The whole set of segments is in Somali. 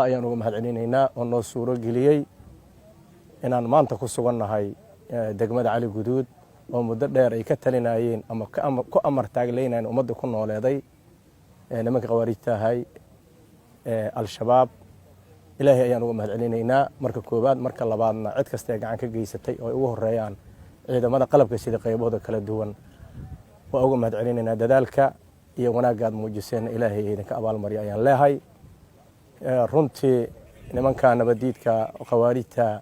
ayaan uga mahadcelinaynaa oo noo suuro geliyay inaan maanta ku sugannahay degmada Cali Guduud oo muddo dheer ay ka talinayeen ama ku amar taagleynayeen ummadda ku nooleeday nimanka khawaarijta ahay al-shabaab. ilaahay ayaan uga mahadcelinaynaa marka koobaad. marka labaadna cid kasta ee gacan ka geysatay oo ay ugu horeeyaan ciidamada qalabka sida qaybooda kala duwan waa uga mahadcelinaynaa dadaalka iyo wanaagga aad muujiseen. ilaahay idinka abaalmariyo ayaan leeyahay. runtii nimanka nabadiidka khawaarijta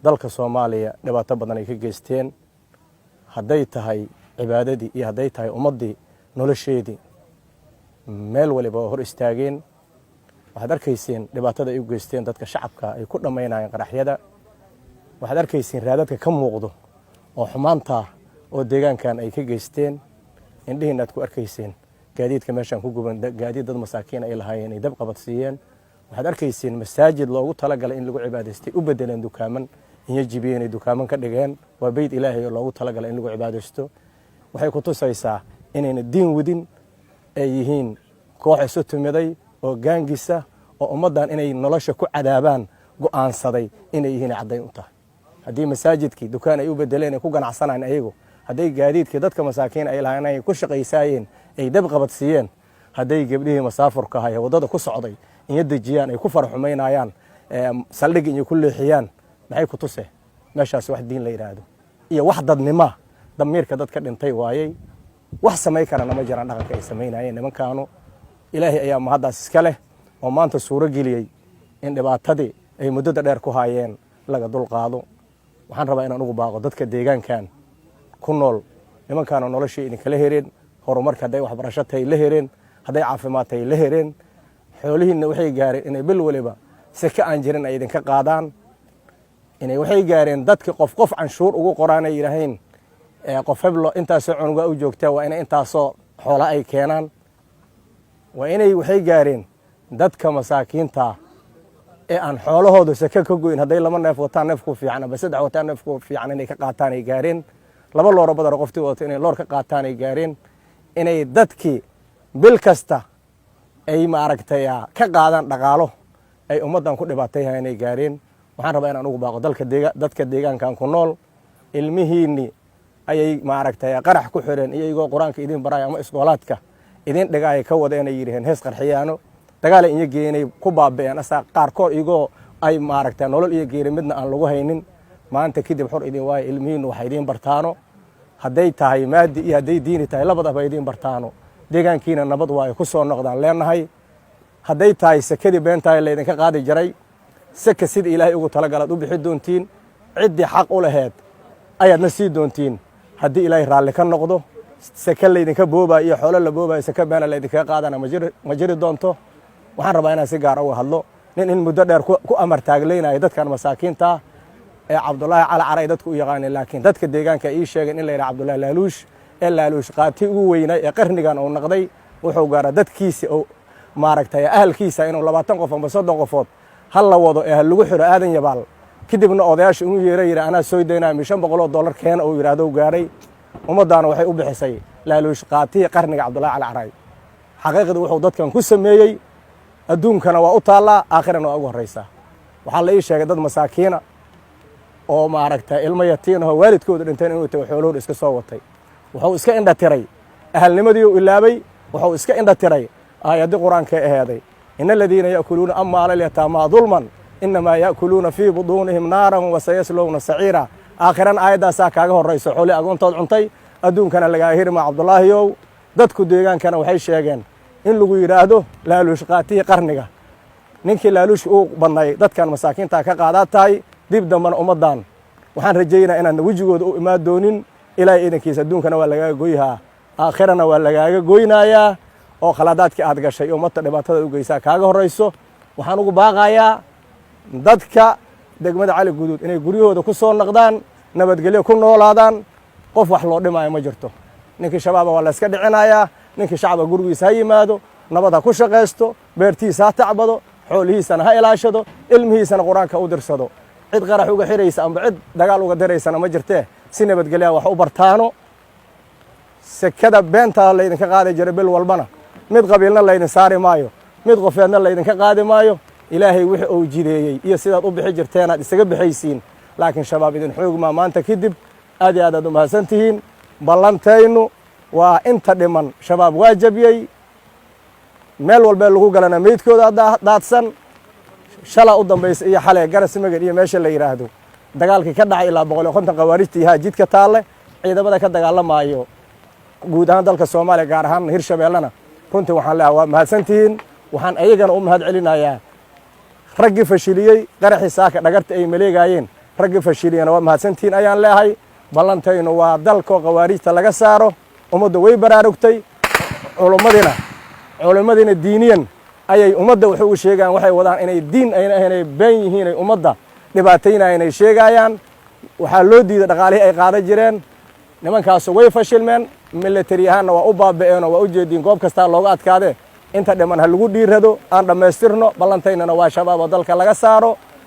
dalka Soomaaliya dhibaato badan ay ka geysteen, hadday tahay cibaadadii iyo hadday tahay ummadii nolosheedii meel waliba hor istaageen. waxaad arkayseen dhibaatada ay u geysteen dadka shacabka ay ku dhameynayeen qaraxyada. waxaad arkayseen raadadka ka muuqdo oo xumaanta oo deegaankan ay ka geysteen. indhihiina aad ku arkayseen gaadiidka meeshan ku guban, gaadiid dad masaakiin ay lahaayeen ay dab qabadsiiyeen. waxaad arkayseen masaajid loogu talagalay in lagu cibaadaystay u bedeleen dukaaman iyo jibiyeen dukaaman ka dhigeen. waa bayt ilaahay oo loogu talagalay in lagu cibaadaysto. waxay ku tusaysaa inayna diin wadin ay yihiin koox isu timiday oo gaangisa oo ummadan inay nolosha ku cadaabaan go'aansaday inay yihiin cadayn u tahay. haddii masaajidkii dukaan ay u bedeleen ay ku ganacsanayeen ayagu, hadday gaadiidkii dadka masaakiin ay lahaayeen ay ku shaqaysaayeen ay dab qabadsiiyeen, hadday gabdhihii masaafurka ahay wadada ku socday in dejiyaan ay ku farxumaynayaan saldhig in ku leexiyaan, maxay ku tusay meeshaas wax diin la yiraahdo iyo wax dadnimo damiirka dadka dhintay waayay. wax samay karana ma jiraan dhaqanka ay sameynayeen nimankaanu. ilaahay ayaa mahadaas iska leh oo maanta suuro geliyay in dhibaatadii ay muddada dheer ku haayeen laga dulqaado. waxaan rabaa inaan ugu baaqo dadka deegaankan ku nool, nimankaanu noloshii idin kala hereen, horumarka hadday waxbarasho tahay la hereen, hadday caafimaad tahay la hereen. xoolihiina waxay gaareen inay bil waliba saka aan jirin ay idinka qaadaan. inay waxay gaareen dadka qof canshuur ugu qoraan ay yiraahdeen qof heblo intaasoo cunuga u joogtaa waa inay intaasoo xoola ay keenaan. waa inay waxay gaareen dadka masaakiinta ee aan xoolahooda saka ka goyn, hadday laba neef wataan neef ku fiican ama saddex wataan neef ku fiican inay ka qaataan ay gaareen. laba loor badar qoftii wadato inay loor ka qaataan ay gaareen. inay dadkii bil kasta ay maaragtay ka qaadaan dhaqaalo ay ummadan ku dhibaatayaan ay gaareen. waxaan rabaa inaan ugu baaqo dadka deegaankan ku nool, ilmihiini ayay maaragtay qarax ku xireen iyagoo quraanka idin baray ama iskoolaadka idin dhagaay ka wadeen ay yiraahdeen hees qarxiyaano dagaal in geenay ku baabeen asa qaarkood iyagoo ay maaragtay nolol iyo geeri midna aan lagu haynin. maanta kadib xor idin waay ilmihiin waxa idin bartaano, hadday tahay maadi iyo hadday diini tahay labadaba idin bartaano. deegaankiina nabad waay ku soo noqdaan leenahay. hadday tahay sakadii beentaay la idinka qaadi jiray, saka sida ilaahay ugu talagalay u bixi doontiin. cidii xaq u lahayd ayaadna sii doontiin haddii ilaahay raalli ka noqdo. saka la idinka boobay iyo xoolo la boobay saka been la idinka qaadana ma jiri doonto. waxaan rabaa inaan si gaar ah uga hadlo in muddo dheer ku amar taagleynay dadkan masaakiinta ee Cabdullaahi Cali Caray dadku u yaqaaneen, laakiin dadka deegaanka ay sheegeen in la yiraahdo Cabdullaahi Laaluush qaati ugu weynay ee qarnigan uu noqday. wuxuu gaaray dadkiisa oo maaragtay ahalkiisa inuu 20 qof ama 30 qofood hal la wado ee lagu xiro aadan yabaal. kadibna odayaasha inuu yeeray anaa soo deynaa $500 keena uu yiraahdo gaaray. ummadana waxay u bixisay Laaluush qaati qarniga Cabdullaahi Cali Caray. xaqiiqadu wuxuu dadkan ku sameeyay adduunkana waa u taala, aakhirana waa ugu horeysa. waxaa la ii sheegay dad masaakiina oo maaragtay ilmo yatiina oo waalidkooda dhinteen inuu tahay xoolooda iska soo watay. wuxuu iska indha tiray ahalnimadii uu ilaabay. wuxuu iska indha tiray aayadii quraanka ee ahayd innal ladina yaakuluuna amwaala al-yataama dhulman inma yaakuluuna fi budunihim naaran wa sayaslawna saciira. aakhiran aayadaas kaaga horeyso xooli agoontood cuntay, adduunkana laga hirma. Cabdullaahiyow dadku deegaankana waxay sheegeen in lagu yiraahdo Laaluush qaati qarniga. ninkii Laaluush uu badnay dadkan masaakiinta ka qaadaa tahay dib dambana ummadan. waxaan rajaynayaa inaan wajigooda u imaan doonin. ilaahay idankiisa adduunkana waa laga gooyaha, aakhirana waa laga gooynayaa. oo khaladaadkii aad gashay oo ummadda dhibaatada u geysaa kaaga horeyso. waxaan ugu baaqayaa dadka degmada Cali Guduud inay guryahooda ku soo noqdaan, nabadgelyo ku noolaadaan. qof wax loo dhimaayo ma jirto. ninkii shabaab waa la iska dhicinayaa. ninkii shacabka gurigiisa ha yimaado, nabad ha ku shaqeysto, beertiisa ha tacbado, xoolihiisana ha ilaashado, ilmihiisana quraanka u dirsado. cid qarax uga xiraysa ama cid dagaal uga diraysana ma jirtee. si nabadgelyo wax u bartaano. sekada beenta la idinka qaadi jiray bil walbana mid qabiilna la idin saari maayo, mid qofeedna la idinka qaadi maayo. ilaahay wixii uu jideeyey iyo sidaad u bixi jirteenaad isaga bixaysiin laakiin shabaab idin xoog maa maanta kadib aad iyo aad aad u mahadsan tihiin ballantaynu waa inta dhiman shabaab waa jabiyey meel walbee lagu galana meydkooda daadsan shala u dambaysa iyo xale garas magan iyo meesha la yidhaahdo dagaalkii ka dhacay ilaa 150 khawaarijtii haa jidka taalle ciidamada ka dagaalamaayo guud ahaan dalka Soomaaliya gaar ahaan Hirshabeellana runtii waxaan leeyahay waa mahadsantihiin waxaan ayagana u mahad celinayaa raggii fashiliyey qaraxii saaka dhagarta ay maleegayeen raggii fashiliyana waa mahadsantihiin ayaan leeyahay ballantaynu waa dalka khawaarijta laga saaro ummadda way baraarugtay culimadina diiniyan ayay ummadda wuxuu u sheegaan waxay wadaan inay diin ayna ahayn been yihiin ay ummadda dhibaataynayaan ay sheegayaan waxaa loo diiday dhaqaalihii ay qaadan jireen nimankaas way fashilmeen military ahaanna waa u baaba'een oo waa u jeediin goob kasta looga adkaade inta dhiman ha lagu dhiirado aan dhammaystirno ballantaynana waa shabaab oo dalka laga saaro